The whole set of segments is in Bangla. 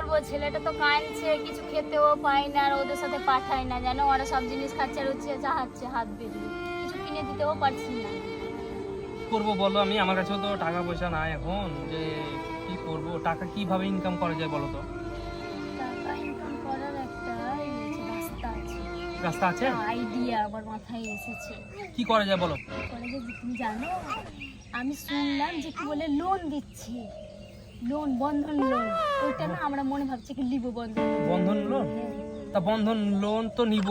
করব, ছেলেটা তো কাঁদছে, কিছু খেতেও পায় না, আর ওদের সাথে পাঠাই না, জানো ওরা সব জিনিস খাচ্ছে আর হচ্ছে চাহাচ্ছে হাত বেরিয়ে, কিছু কিনে দিতেও পারছি না। করবো বলো, আমার কাছেও তো টাকা পয়সা নাই এখন, যে কি করব, টাকা কিভাবে ইনকাম করা যায় বলো তো? টাকা ইনকাম করার একটা রাস্তা আছে। রাস্তা আছে? আইডিয়া আমার মাথায় এসেছে। কি করা যায় বলো? করে যে তুমি জানো, আমি শুনলাম যে কি বলে লোন দিচ্ছে, লোন, বন্ধন লোন। ওইটা না আমরা মনে ভাবছি কি নিব বন্ধন। বন্ধন লোন? তা বন্ধন লোন তো নিব,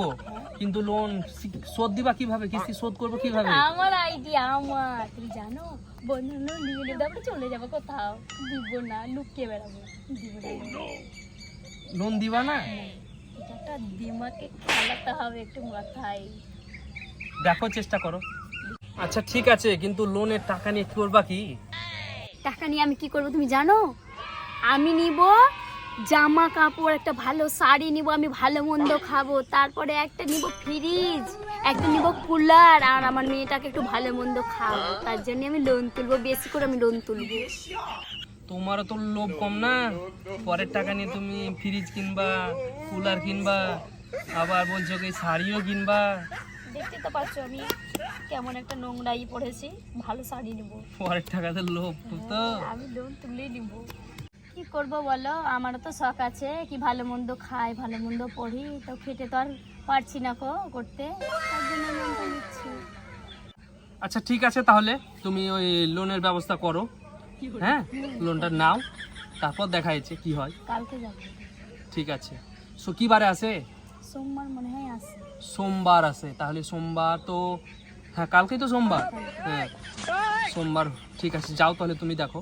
কিন্তু লোন শোধ দিবা কিভাবে, কিস্তি শোধ করবো কিভাবে? আমার আইডিয়া, আমার, তুমি জানো বন্ধন লোন নিয়ে নিলে তারপরে চলে যাবো কোথাও, দিব না, লুকিয়ে বেড়াবো, দিব না। লোন দিবা না? এটা একটা দিমাগে খেলাতে হবে একটু মাথায়। দেখো, চেষ্টা করো। আচ্ছা ঠিক আছে, কিন্তু লোনের টাকা নিয়ে কি করবা কি? টাকা নিয়ে আমি কি করবো তুমি জানো? আমি নিব জামা কাপড়, একটা ভালো শাড়ি নিব, আমি ভালো মন্দ খাবো, তারপরে একটা নিব ফ্রিজ, একটা নিব কুলার, আর আমার মেয়েটাকে একটু ভালো মন্দ খাবো। তার জন্য আমি লোন তুলবো, বেশি করে আমি লোন তুলবো। তোমারও তো লোভ কম না, পরের টাকা নিয়ে তুমি ফ্রিজ কিনবা, কুলার কিনবা, আবার বলছো কি শাড়িও কিনবা। দেখতে তো পাচ্ছ আমি কেমন একটা নোংরাই পড়েছি, ভালো শাড়ি নিব, পরের টাকাতে লোভ তো। আমি লোন তুলেই নিব। কি করব বলো, আমারও তো শখ আছে কি ভালো মন্দ খাই, ভালো মন্দ পড়ি, তো খেটে তো আর পারছি না করতে, তার জন্য লোনটা নিচ্ছি। আচ্ছা ঠিক আছে, তাহলে তুমি ওই লোনের ব্যবস্থা করো, হ্যাঁ লোনটা নাও, তারপর দেখা যাচ্ছে কি হয়। কালকে যাব। ঠিক আছে, কি বারে আছে? সোমবার মনে হয় আছে। সোমবার আছে, তাহলে সোমবার তো, হ্যাঁ কালকেই তো সোমবার, হ্যাঁ সোমবার। ঠিক আছে, যাও তাহলে, তুমি দেখো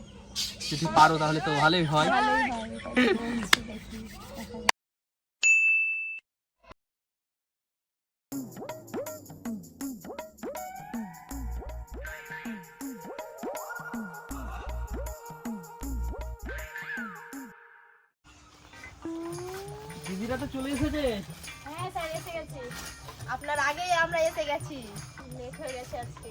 যদি পারো তাহলে তো ভালোই হয়। ভালোই হয়, এটাই বলছি, দেখি দেখা যাক। দিদিরা তো চলে এসেছে। হ্যাঁ স্যার এসে গেছি, আপনার আগেই আমরা এসে গেছি। লেট হয়ে গেছে আজকে।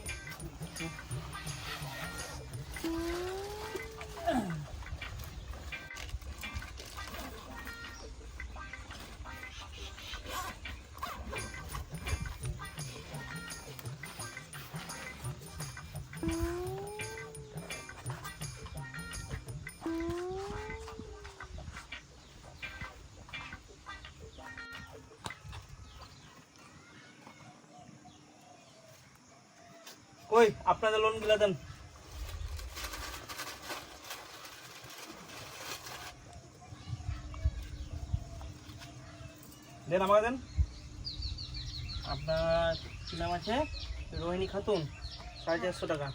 কই আপনাদের লোন গুলা দেন। দেন, আমাকে দেন। আপনার কি নাম আছে? রোহিণী খাতুন, 450 টাকা।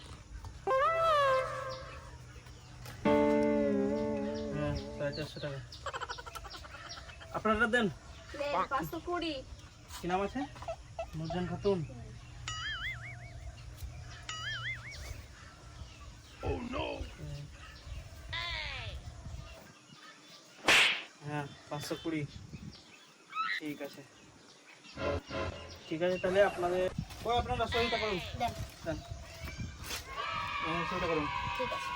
হ্যাঁ 450 টাকা। আপনারা দেন। 520। কি নাম আছে? নুরজান খাতুন। হ্যাঁ 520। ঠিক আছে, ঠিক আছে, তাহলে আপনাদের আপনারা সহিটা করুন। দেন। দেন, সহিটা করুন। ঠিক আছে।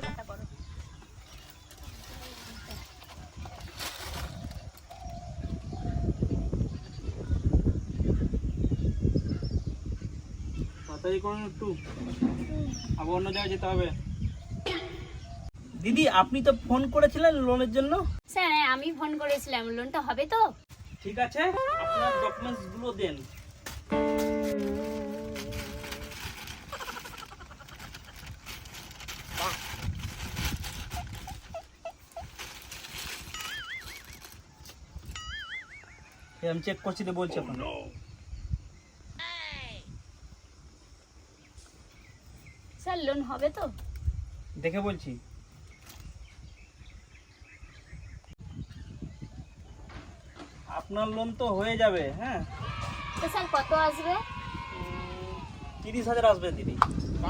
টাকা করো। তাড়াতাড়ি করুন একটু, আবার অন্য জায়গায় যেতে হবে। দিদি, আপনি তো ফোন করেছিলেন লোনের জন্য। স্যার আমি ফোন করেছিলাম, লোনটা হবে তো? ঠিক আছে, আপনার ডকুমেন্টস গুলো দেন। আমি চেক করছি তো, বলছি আপনার। স্যার লোন হবে তো? দেখে বলছি। আপনার লোন তো হয়ে যাবে, হ্যাঁ। তো স্যার কত আসবে? 30,000 আসবে দিদি।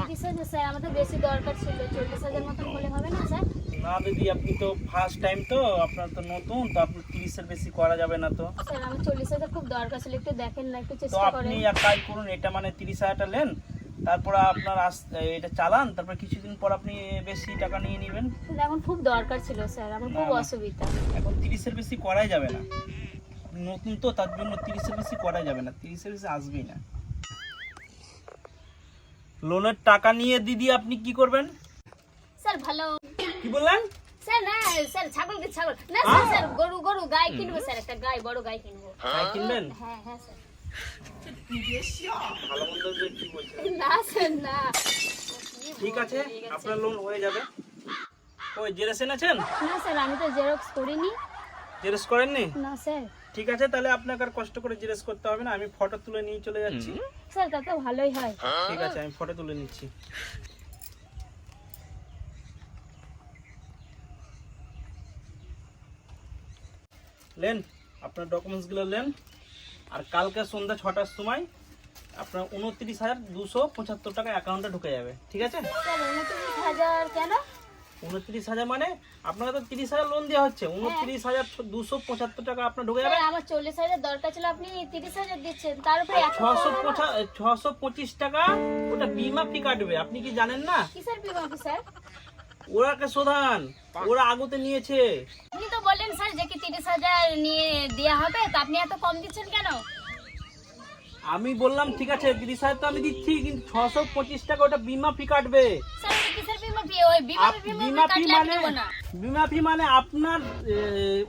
30,000? স্যার আমাদের বেশি দরকার ছিল, 40,000 মতন হলে হবে না স্যার? না দিদি, আপনি তো ফার্স্ট টাইম, তো আপনার তো নতুন, তো আপনি 30 30-এর বেশি করা যাবে না তো। স্যার আমার 40,000 খুব দরকার ছিল, একটু দেখেন না, একটু তো চেষ্টা করেন। আপনি এক কাজ করুন, এটা মানে 30,000টা নেন, তারপর আপনার এটা চালান, তারপর কিছুদিন পর আপনি বেশি টাকা নিয়ে নেবেন। কিন্তু এখন খুব দরকার ছিল স্যার, আমার খুব না, না। অসুবিধা। এখন 30-এর বেশি করাই যাবে না, আপনি নতুন তো, তার জন্য 30-এর বেশি করাই যাবে না, 30-এর বেশি আসবেই না। লোনের টাকা নিয়ে দিদি আপনি কি করবেন? স্যার ভালো। কি বললেন? স্যার না স্যার, ছাগল না স্যার, হ্যাঁ? স্যার গরু গাই কিনবো স্যার, একটা গাই, বড় গাই কিনবো। তাই কিনবেন? হ্যাঁ হ্যাঁ স্যার। ভালো মন্দ যে কি বলছেন? না স্যার না। ঠিক আছে, আপনার লোন হয়ে যাবে। ওই জেরক্স এনেছেন? না স্যার, আমি তো জেরক্স করিনি। জেরক্স করেননি? না স্যার। ঠিক আছে, তাহলে আপনাকে আর কষ্ট করে জেরক্স করতে হবে না, আমি ফটো তুলে নিয়ে চলে যাচ্ছি। স্যার তা তো ভালোই হয়। ঠিক আছে, আমি ফটো তুলে নিচ্ছি। নেন আপনার ডকুমেন্টসগুলো নেন, আর কালকে সন্ধ্যা 6টার সময় আপনার 29,275 টাকা অ্যাকাউন্টে ঢুকে যাবে। ঠিক আছে? স্যার 29,000 কেন? 29,000 মানে আপনাকে তো 30,000 লোন দেওয়া হচ্ছে, 29,275 টাকা আপনার ঢুকে যাবে। স্যার আমার 40,000 দরকার ছিল, আপনি 30,000 দিচ্ছেন, তার উপরে 625 টাকা ওটা বিমা ফি কাটবে, আপনি কি জানেন না? কিসের বিমা কি স্যার? ওরাকে শোধান, ওরা আগতে নিয়েছে। আপনি তো বললেন স্যার যে কি 30,000 নিয়ে দেয়া হবে, তা আপনি এত কম দিচ্ছেন কেন? আমি বললাম ঠিক আছে 30,000 তো আমি দিচ্ছি, কিন্তু 625 টাকা ওটা বিমা ফি কাটবে। স্যার ওটা কিসের বিমা ফি? ওই বিমা বিমা ফি কাটলে আমি মানে নেব না। বিমা ফি মানে আপনার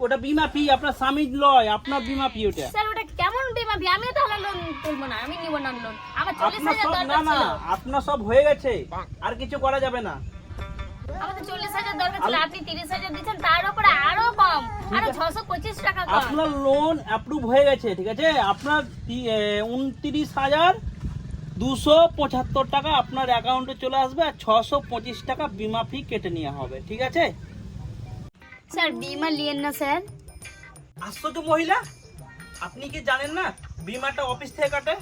ওটা বিমা ফি, আপনার স্বামীর লয়, আপনার বিমা ফি ওটা। স্যার ওটা কেমন বিমা ফি? আমি তো আমার লোন তুলবো না, আমি নিব না লোন। আমার আপনার 40,000 সব দরকার না, ছিল। আপনার সব হয়ে গেছে, আর কিছু করা যাবে না। আমার তো 40,000 দরকার ছিল, আপনি 30,000 দিচ্ছেন, তার উপরে আরো কম, আরো 625 টাকা কম। আপনার লোন অ্যাপ্রুভ হয়ে গেছে, ঠিক আছে? আপনার 29,275 টাকা আপনার অ্যাকাউন্টে চলে আসবে, আর 625 টাকা বিমা ফি কেটে নেওয়া হবে। ঠিক আছে? স্যার বিমা লিয়েন না স্যার। আশ্চর্য মহিলা, আপনি কি জানেন না বিমাটা অফিস থেকে কাটে?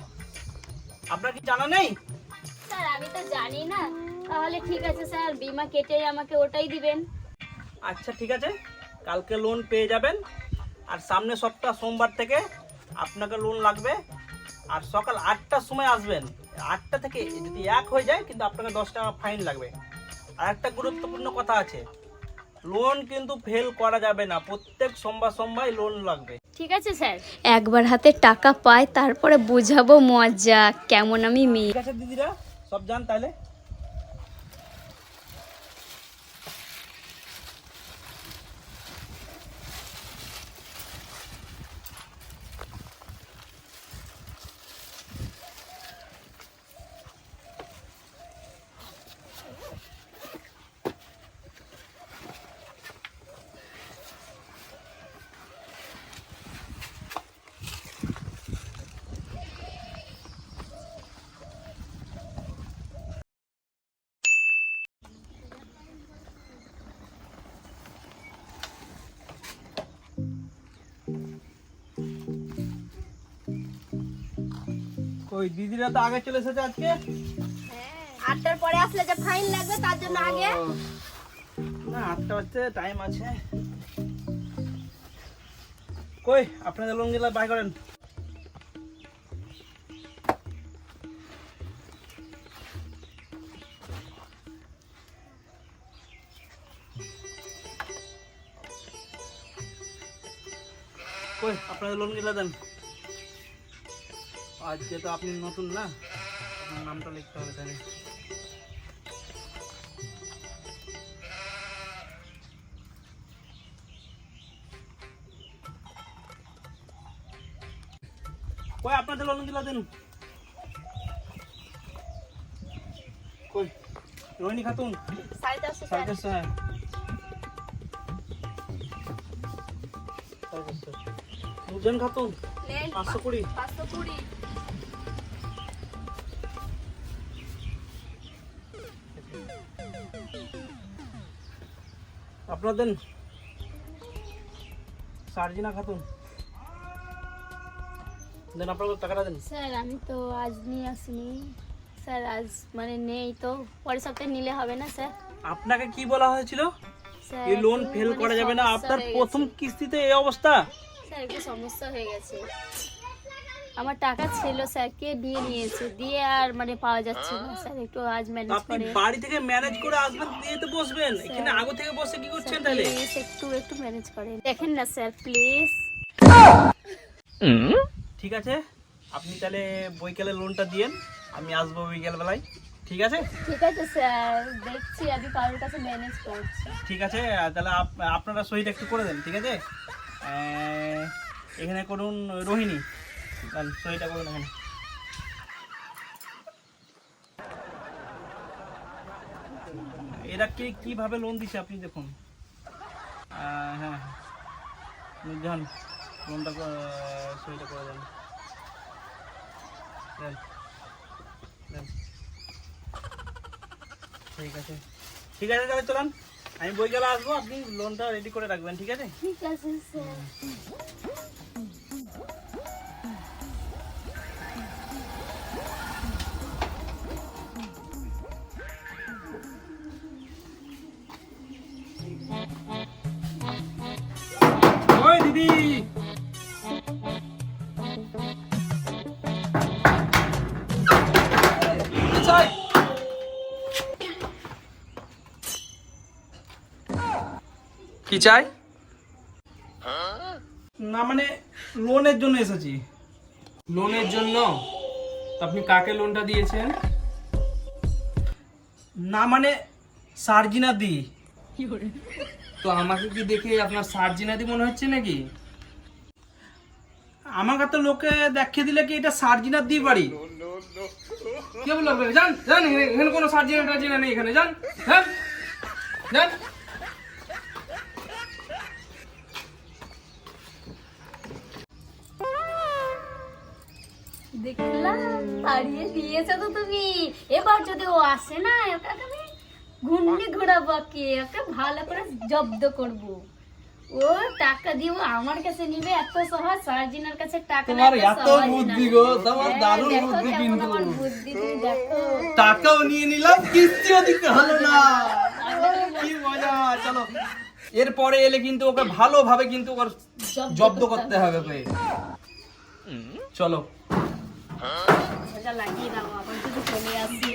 আপনার কি জানা নেই? স্যার আমি তো জানি না। তাহলে ঠিক আছে স্যার, বিমা কেটেই আমাকে ওটাই দিবেন। আচ্ছা ঠিক আছে, কালকে লোন পেয়ে যাবেন, আর সামনে সপ্তাহ সোমবার থেকে আপনাকে লোন লাগবে, আর সকাল 8টার সময় আসবেন। 8টা থেকে যদি 1 হয়ে যায় কিন্তু আপনাকে 10 টাকা ফাইন লাগবে। আর একটা গুরুত্বপূর্ণ কথা আছে, লোন কিন্তু ফেল করা যাবে না, প্রত্যেক সোমবার লোন লাগবে। ঠিক আছে স্যার, একবার হাতে টাকা পাই তারপরে বুঝাবো মজা কেমন আমি মেয়ে। ঠিক আছে দিদিরা, সব জান তাহলে। ওই দিদিরা তো আগে চলে এসেছে আজকে। 8টার পরে আসলে যে ফাইন লাগবে তার জন্য আগে। না 8টা হচ্ছে, টাইম আছে। কই আপনাদের লোন গুলা বাই করেন। কই আপনাদের লোন গুলা দেন। আজকে তো আপনি নতুন না, আপনার নামটা লিখতে হবে তাহলে। কই আপনাদের লোন গুলা দেন। কই রোহিণী খাতুন 450 স্যার। 450 হ্যাঁ। 450 নুরজান খাতুন নেন 520। 520। আপনার দেন সার্জিনা খাতুন দেন, আপনার টাকাটা দেন। স্যার আমি তো আজ নিয়ে আসিনি স্যার, আজ মানে নেই তো, পরের সপ্তাহে নিলে হবে না স্যার? আপনাকে কি বলা হয়েছিল? স্যার এই লোন একটু ফেল মানে করা যাবে না, সমস্যা আপনার হয়ে প্রথম গেছে। কিস্তিতে এই অবস্থা। স্যার একটু সমস্যা হয়ে গেছে, আমার টাকা ছিল স্যার, কে নিয়ে নিয়েছে, দিয়ে আর মানে পাওয়া যাচ্ছে না স্যার, একটু আজ ম্যানেজ আপনি করে বাড়ি থেকে ম্যানেজ করে আসবেন, দিয়ে তো বসবেন, এখানে আগে থেকে বসে কি করছেন তাহলে? প্লিজ একটু একটু ম্যানেজ করেন, দেখেন না স্যার প্লিজ। ঠিক আছে, আপনি তাহলে বৈকালে লোনটা দিয়েন, আমি আসবো বিকেল বেলায়, ঠিক আছে? ঠিক আছে স্যার, দেখছি আমি কারোর কাছে ম্যানেজ করছি। ঠিক আছে, তাহলে আপনারা সহিটা একটু করে দেন, ঠিক আছে? এখানে করুন রোহিণী, সহিটা করুন এখানে। এরা কিভাবে লোন দিচ্ছে আপনি দেখুন। হ্যাঁ, যান লোনটা সহিটা করে দেন। দেন, দেন। ঠিক আছে, ঠিক আছে, তাহলে চলেন, আমি বই গেলে আসবো, আপনি লোনটা রেডি করে রাখবেন, ঠিক আছে? ঠিক আছে স্যার। ওই দিদি, কি চাই? কি চাই? না মানে লোনের জন্য এসেছি। লোনের জন্য? তো আপনি কাকে লোনটা দিয়েছেন? না মানে সার্জিনা দি। তো আমাকে কি দেখে আপনার সার্জিনাদি মনে হচ্ছে নাকি? আমাকে তো লোকে দেখিয়ে দিলে কি এটা সার্জিনা দি বাড়ি। কে বললো আপনাকে? যান যান, এখানে কোনো সার্জিনা টার্জিনা নেই, এখানে যান, যান যান। দেখলাম হারিয়ে দিয়েছো তো তুমি, এবার যদি ও আসে না ওকে আমি ঘুরনি ঘোরাবো, ওকে ভালো করে জব্দ করব, ও টাকা দিব আমার কাছে নিবে, এত সহজ সার্জিনার কাছে টাকা তোমার নেওয়া এত সহজ না। বুদ্ধি গো, তোমার হ্যাঁ, দারুণ দেখো বুদ্ধি কেমন কিন্তু। আমার বুদ্ধি, তুমি দেখো। টাকাও নিয়ে নিলাম, কিস্তিও দিতে হলো না। কি মজা! চলো, এরপরে এলে কিন্তু ওকে ভালোভাবে কিন্তু ওর জব্দ করতে হবে ওকে। চলো। লাগিয়ে দাও আবার যদি চলে আসি।